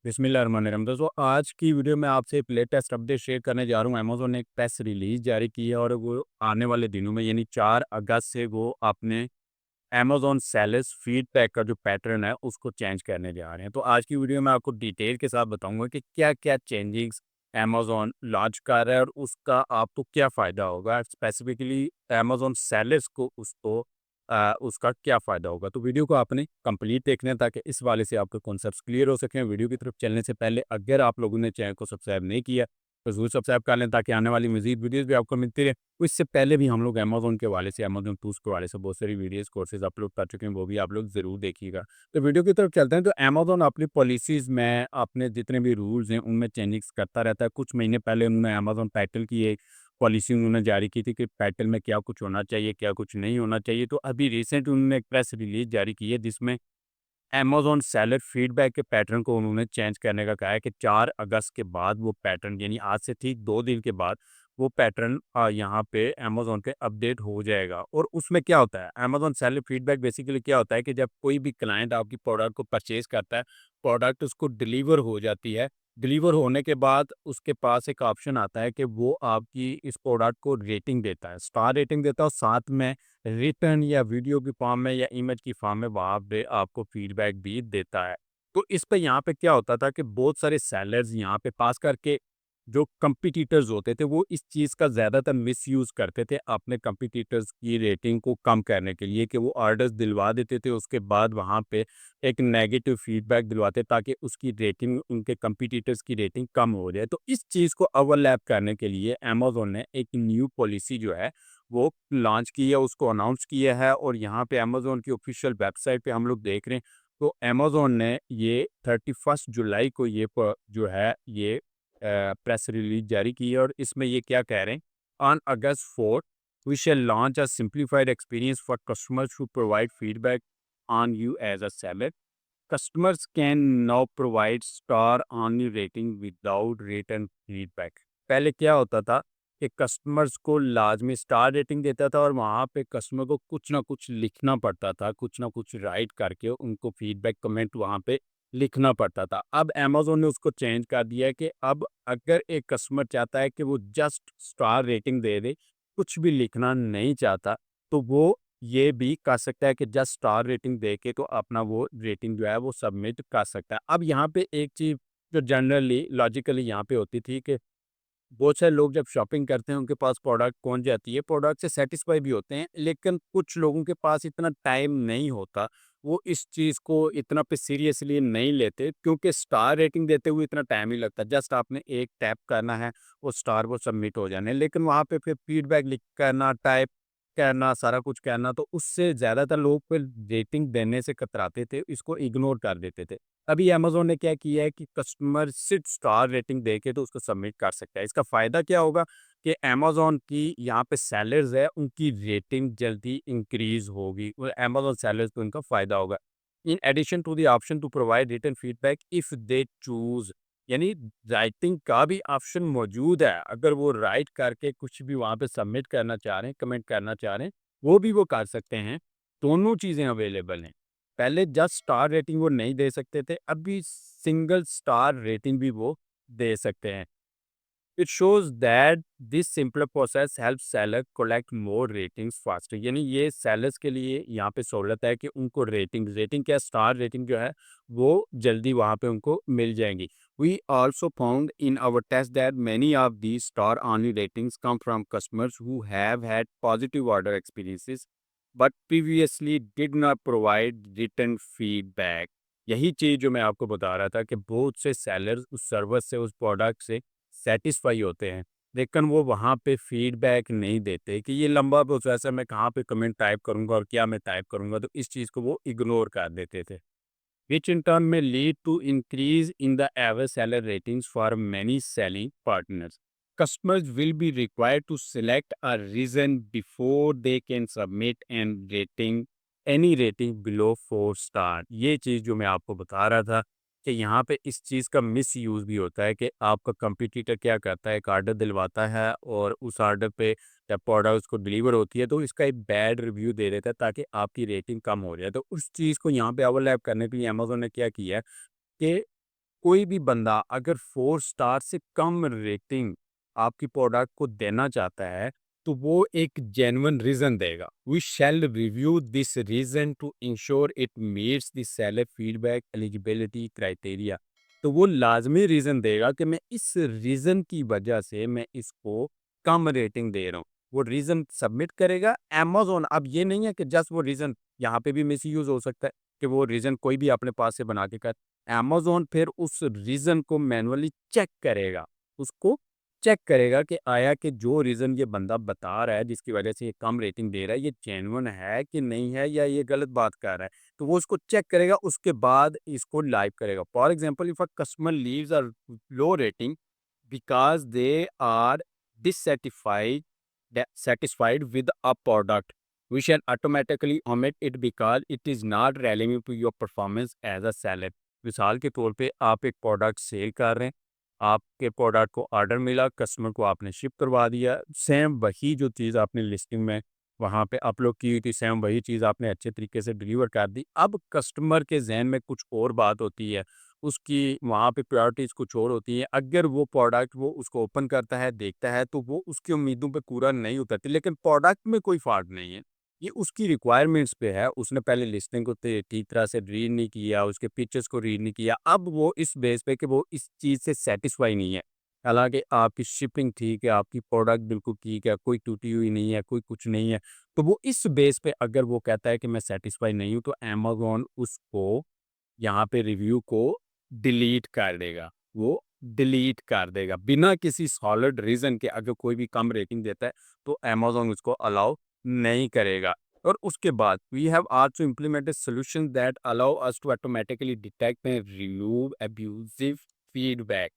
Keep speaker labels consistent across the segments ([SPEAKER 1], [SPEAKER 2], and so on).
[SPEAKER 1] बिस्मिल्लाहिर्रहमानिर्रहीम। दोस्तों आज की वीडियो में आपसे एक लेटेस्ट अपडेट शेयर करने जा रहा हूँ। अमेज़न ने एक प्रेस रिलीज़ जारी की है और वो आने वाले दिनों में यानी 4 अगस्त से वो अपने अमेज़न सेलर्स फीडबैक का जो पैटर्न है उसको चेंज करने जा रहे हैं। तो आज की वीडियो में आपको डिटेल के साथ बताऊँगा कि क्या-क्या चेंजिंग्स अमेज़न लॉन्च कर रहा है और उसका आपको क्या फ़ायदा होगा। स्पेसिफिकली अमेज़न सेलर्स को उसका क्या फ़ायदा होगा। तो वीडियो को आपने कंप्लीट देखना है ताकि इस वाले से आपके कॉन्सेप्ट्स क्लियर हो सकें। वीडियो की तरफ चलने से पहले अगर आप लोगों ने चैनल को सब्सक्राइब नहीं किया तो ज़रूर सब्सक्राइब कर लें ताकि आने वाली मज़ीद वीडियोज़ भी आपको मिलती रहे। तो इससे पहले भी हम लोग अमेज़न के हवाले से, अमेज़न टूल्स के हवाले से बहुत सारी वीडियोज़, कोर्सेज़ अपलोड कर चुके हैं, वो भी आप लोग ज़रूर देखिएगा। तो वीडियो की तरफ चलते हैं। तो अमेज़न अपनी पॉलिसीज़ में अपने जितने भी रूल्स हैं, उनमें चेंजिंग्स करता रहता है। कुछ महीने पहले उन्होंने अमेज़न टाइटल की एक पॉलिसी उन्होंने जारी की थी कि टाइटल में क्या कुछ होना चाहिए, क्या कुछ नहीं होना चाहिए। तो अभी रिसेंट उन्होंने एक प्रेस रिलीज़ जारी की है जिसमें अमेज़न सेलर फीडबैक के पैटर्न को उन्होंने चेंज करने का कहा है कि 4 अगस्त के बाद वो पैटर्न यानी आज से ठीक 2 दिन के बाद वो पैटर्न यहाँ पे अमेज़न पे अपडेट हो जाएगा। और उसमें क्या होता है, अमेज़न सेलर फीडबैक बेसिकली क्या होता है कि जब कोई भी क्लाइंट आपकी प्रोडक्ट को परचेज़ करता है, प्रोडक्ट उसको डिलीवर हो जाती है। डिलीवर होने के बाद उसके पास एक ऑप्शन आता है कि वो आपकी इस प्रोडक्ट को रेटिंग देता है, स्टार रेटिंग देता है और साथ में रिटर्न या वीडियो की फॉर्म में या इमेज की फॉर्म में वहाँ पे आपको फीडबैक भी देता है। तो इस पे यहाँ पे क्या होता था कि बहुत सारे सेलर्स यहाँ पे पास करके जो कंपटीटर्स होते थे वो इस चीज़ का ज़्यादातर मिसयूज़ करते थे अपने कंपटीटर्स की रेटिंग को कम करने के लिए कि वो ऑर्डर्स दिलवा देते थे, उसके बाद वहाँ पे एक नेगेटिव फीडबैक दिलवाते ताकि उसकी रेटिंग, उनके कंपटीटर्स की रेटिंग कम हो जाए। तो इस चीज़ को ओवरलैप करने के लिए अमेज़न ने एक न्यू पॉलिसी जो है वो लॉन्च की है, उसको अनाउंस किया है और यहाँ पे अमेज़न की ऑफ़िशियल वेबसाइट पे हम लोग देख रहे हैं, तो अमेज़न ने ये 31 जुलाई को ये जो है ये प्रेस रिलीज़ जारी की है और इसमें ये क्या कह रहे हैं, on August 4 we shall launch a simplified experience for customers who provide feedback on you as a seller. Customers can now provide star only rating without return feedback. पहले क्या होता था कि कस्टमर्स को लाजमी स्टार रेटिंग देता था और वहाँ पे कस्टमर को कुछ ना कुछ लिखना पड़ता था, कुछ ना कुछ राइट करके उनको फीडबैक कमेंट वहाँ पे लिखना पड़ता था। अब अमेज़न ने उसको चेंज कर दिया है कि अब अगर एक कस्टमर चाहता है कि वो जस्ट स्टार रेटिंग दे दे, कुछ भी लिखना नहीं चाहता, तो वो ये भी कर सकता है कि जस्ट स्टार रेटिंग दे के तो अपना वो रेटिंग जो है वो सबमिट कर सकता है। अब यहाँ पे एक चीज़ जो जनरली लॉजिकली यहाँ पे होती थी कि बहुत सारे लोग जब शॉपिंग करते हैं उनके पास प्रोडक्ट पहुंच जाती है, प्रोडक्ट से सेटिस्फाई भी होते हैं, लेकिन कुछ लोगों के पास इतना टाइम नहीं होता, वो इस चीज़ को इतना पे सीरियसली नहीं लेते क्योंकि स्टार रेटिंग देते हुए इतना टाइम नहीं लगता, जस्ट आपने एक टैप करना है, वो स्टार वो सबमिट हो जाने। लेकिन वहाँ पे फिर फीडबैक लिख करना, टाइप करना, सारा कुछ करना, तो उससे ज़्यादातर लोग फिर रेटिंग देने से कतराते थे, इसको इग्नोर कर देते थे। अभी अमेज़न ने क्या किया है कि कस्टमर सिर्फ स्टार रेटिंग देके तो उसको सबमिट कर सकता है। इसका फ़ायदा क्या होगा कि अमेज़न की यहाँ पे सेलर्स है, उनकी रेटिंग जल्दी इंक्रीज़ होगी और अमेज़न सेलर्स को इनका फ़ायदा होगा। In addition to the option to provide written feedback if they choose, यानी राइटिंग का भी ऑप्शन मौजूद है। अगर वो राइट करके कुछ भी वहाँ पे सबमिट करना चाह रहे हैं, कमेंट करना चाह रहे हैं, वो भी वो कर सकते हैं। दोनों चीज़ें अवेलेबल हैं। पहले जस्ट स्टार रेटिंग वो नहीं दे सकते थे, अभी सिंगल स्टार रेटिंग भी वो दे सकते हैं। It shows that this simpler process helps seller collect more ratings faster, यानी ये सेलर्स के लिए यहाँ पे सहूलत है कि उनको रेटिंग रेटिंग क्या स्टार रेटिंग जो है वो जल्दी वहाँ पे उनको मिल जाएंगी। We also found in our test that many of the star only ratings come from customers who have had positive order experiences but previously did not provide return feedback. यही चीज़ जो मैं आपको बता रहा था कि बहुत से सेलर्स उस सर्विस से, उस प्रोडक्ट से सैटिस्फाई होते हैं, लेकिन वो वहाँ पे फीडबैक नहीं देते कि ये लंबा प्रोसेस है, मैं कहाँ पे कमेंट टाइप करूँगा और क्या मैं टाइप करूँगा, तो इस चीज़ को वो इग्नोर कर देते थे। Which in turn may lead to increase in the average seller ratings for many selling partners. Customers will be required to select a reason before they can submit and rating any rating below 4 star। ये चीज़ जो मैं आपको बता रहा था कि यहाँ पे इस चीज़ का मिस यूज़ भी होता है कि आपका कंपटीटर क्या करता है, एक ऑर्डर दिलवाता है और उस ऑर्डर पे जब प्रोडक्ट उसको डिलीवर होती है तो इसका एक बैड रिव्यू दे देता है ताकि आपकी रेटिंग कम हो जाए। तो उस चीज़ को यहाँ पे ओवरलैप करने के लिए अमेज़न ने क्या किया है कि कोई भी बंदा अगर 4 स्टार से कम रेटिंग आपकी प्रोडक्ट को देना चाहता है, तो वो एक जेन्युइन रीज़न देगा। We shall review this reason to ensure it meets the seller feedback eligibility criteria. तो वो लाज़मी रीज़न देगा कि मैं इस रीज़न की वजह से मैं इसको कम रेटिंग दे रहा हूँ। वो रीज़न सबमिट करेगा अमेज़न। अब ये नहीं है कि जस्ट वो रीज़न, यहाँ पे भी मिसयूज़ हो सकता है कि वो रीज़न कोई भी अपने पास से बना के कर, अमेज़न फिर उस रीज़न को मैनुअली चेक करेगा। उसको चेक करेगा कि आया कि जो रीज़न ये बंदा बता रहा है जिसकी वजह से ये कम रेटिंग दे रहा है, ये जेन्युइन है कि नहीं है या ये गलत बात कर रहा है। तो वो उसको चेक करेगा, उसके बाद इसको लाइव करेगा। For example if a customer leaves a low rating because they are dissatisfied satisfied with a product, we shall automatically omit it because it is not relevant to your performance as a seller। मिसाल के तौर पे आप एक product cell कर रहे हैं, आपके प्रोडक्ट को ऑर्डर मिला, कस्टमर को आपने शिप करवा दिया, सेम वही जो चीज़ आपने लिस्टिंग में वहाँ पे अपलोड की हुई थी, सेम वही चीज़ आपने अच्छे तरीके से डिलीवर कर दी। अब कस्टमर के ज़हन में कुछ और बात होती है, उसकी वहाँ पे प्रायोरिटीज़ कुछ और होती हैं। अगर वो प्रोडक्ट वो उसको ओपन करता है, देखता है, तो वो उसकी उम्मीदों पे पूरा नहीं उतरती, लेकिन प्रोडक्ट में कोई फ़ॉल्ट नहीं है। ये उसकी रिक्वायरमेंट्स पे है, उसने पहले लिस्टिंग को ठीक तरह से रीड नहीं किया, उसके फीचर्स को रीड नहीं किया। अब वो इस बेस पे कि वो इस चीज़ से सैटिस्फाई नहीं है। हालाँकि आपकी शिपिंग ठीक है, आपकी प्रोडक्ट बिल्कुल ठीक है, कोई टूटी हुई नहीं है, कोई कुछ नहीं है। तो वो इस बेस पे अगर वो कहता है कि मैं सैटिस्फाई नहीं हूँ, तो अमेज़न उसको यहाँ पे रिव्यू को डिलीट कर देगा। वो डिलीट कर देगा बिना किसी सॉलिड रीज़न के। अगर कोई भी कम रेटिंग देता है, तो अमेज़न उसको अलाउ नहीं करेगा। और उसके बाद we have also implemented solution that allow us to automatically detect and remove abusive feedback.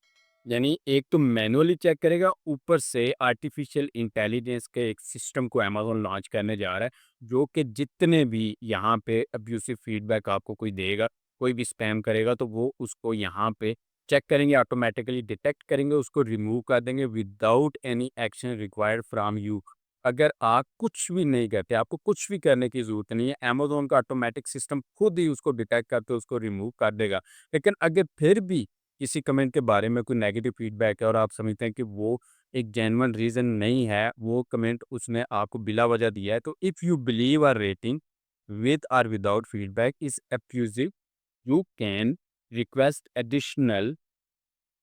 [SPEAKER 1] यानी एक तो मैनुअली चेक करेगा, ऊपर से आर्टिफिशियल इंटेलिजेंस के एक सिस्टम को अमेज़न लॉन्च करने जा रहा है, जो कि जितने भी यहाँ पे अब्यूसिव फीडबैक आपको कोई देगा, कोई भी स्पैम करेगा, तो वो उसको यहाँ पे चेक करेंगे, ऑटोमेटिकली डिटेक्ट करेंगे, उसको रिमूव कर देंगे without any action required from you. अगर आप कुछ भी नहीं करते, आपको कुछ भी करने की ज़रूरत नहीं है, अमेज़न का ऑटोमेटिक सिस्टम खुद ही उसको डिटेक्ट करके उसको रिमूव कर देगा। लेकिन अगर फिर भी किसी कमेंट के बारे में कोई नेगेटिव फीडबैक है और आप समझते हैं कि वो एक जेन्युइन रीज़न नहीं है, वो कमेंट उसने आपको बिला वजह दिया है, तो if you believe a rating with or without feedback is abusive, you can request additional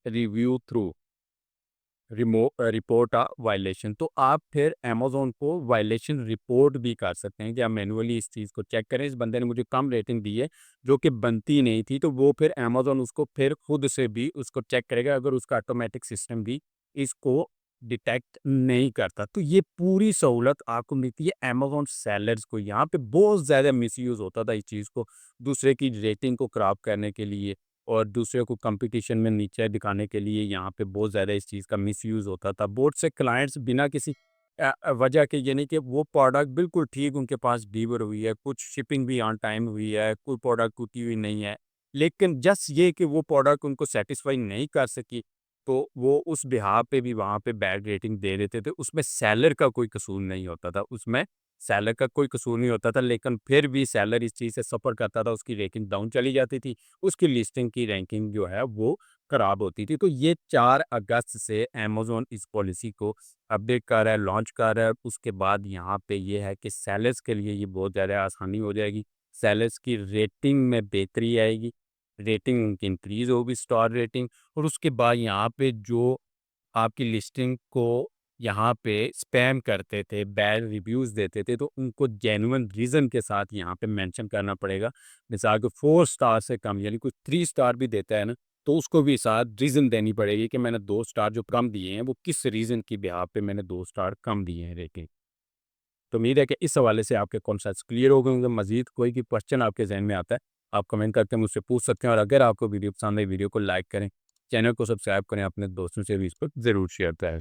[SPEAKER 1] review through report a violation. तो आप फिर अमेज़न को वायलेशन रिपोर्ट भी कर सकते हैं कि आप मैनुअली इस चीज़ को चेक करें, इस बंदे ने मुझे कम रेटिंग दी है, जो कि बनती नहीं थी, तो वो फिर अमेज़न उसको फिर खुद से भी उसको चेक करेगा, अगर उसका ऑटोमेटिक सिस्टम भी इसको डिटेक्ट नहीं करता। तो ये पूरी सहूलत आपको मिलती है अमेज़न सेलर्स को। यहाँ पे बहुत ज़्यादा मिसयूज़ होता था इस चीज़ को, दूसरे की रेटिंग को खराब करने के लिए और दूसरे को कंपटीशन में नीचे दिखाने के लिए यहाँ पे बहुत ज़्यादा इस चीज़ का मिसयूज़ होता था। बहुत से क्लाइंट्स बिना किसी वजह के, यानी कि वो प्रोडक्ट बिल्कुल ठीक उनके पास डिलीवर हुई है, कुछ शिपिंग भी ऑन टाइम हुई है, कोई प्रोडक्ट टूटी हुई नहीं है। लेकिन जस्ट ये कि वो प्रोडक्ट उनको सैटिस्फाई नहीं कर सकी, तो वो उस बिहाफ़ पे भी वहाँ पे बैड रेटिंग दे देते थे। उसमें सेलर का कोई कसूर नहीं होता था, उसमें सेलर का कोई कसूर नहीं होता था, लेकिन फिर भी सेलर इस चीज़ से सफ़र करता था, उसकी रेटिंग डाउन चली जाती थी। उसकी लिस्टिंग की रैंकिंग जो है वो खराब होती थी। तो ये 4 अगस्त से अमेज़न इस पॉलिसी को अपडेट कर रहा है, लॉन्च कर रहा है। उसके बाद यहाँ पे ये है कि सेलर्स के लिए ये बहुत ज़्यादा आसानी हो जाएगी। सेलर्स की रेटिंग में बेहतरी आएगी, रेटिंग उनकी इंक्रीज़ होगी, स्टार रेटिंग। और उसके बाद यहाँ पे जो आपकी लिस्टिंग को यहाँ पे स्पैम करते थे, बैड रिव्यूज़ देते थे, तो उनको जेन्युइन रीज़न के साथ यहाँ पे मेंशन करना पड़ेगा। मिसाल के 4 स्टार से कम, यानी कोई 3 स्टार भी देता है ना, तो उसको भी साथ रीज़न देनी पड़ेगी कि मैंने 2 स्टार जो कम दिए हैं, वो किस रीज़न की बिहाफ़ पे मैंने 2 स्टार कम दिए हैं रेटिंग। तो उम्मीद है कि इस हवाले से आपके कॉन्सेप्ट्स क्लियर हो गए होंगे। मज़ीद कोई भी क्वेश्चन आपके ज़हन में आता है, आप कमेंट करके मुझसे पूछ सकते हैं। और अगर आपको वीडियो पसंद आई, वीडियो को लाइक करें, चैनल को सब्सक्राइब करें, अपने दोस्तों से भी इसको ज़रूर शेयर करें।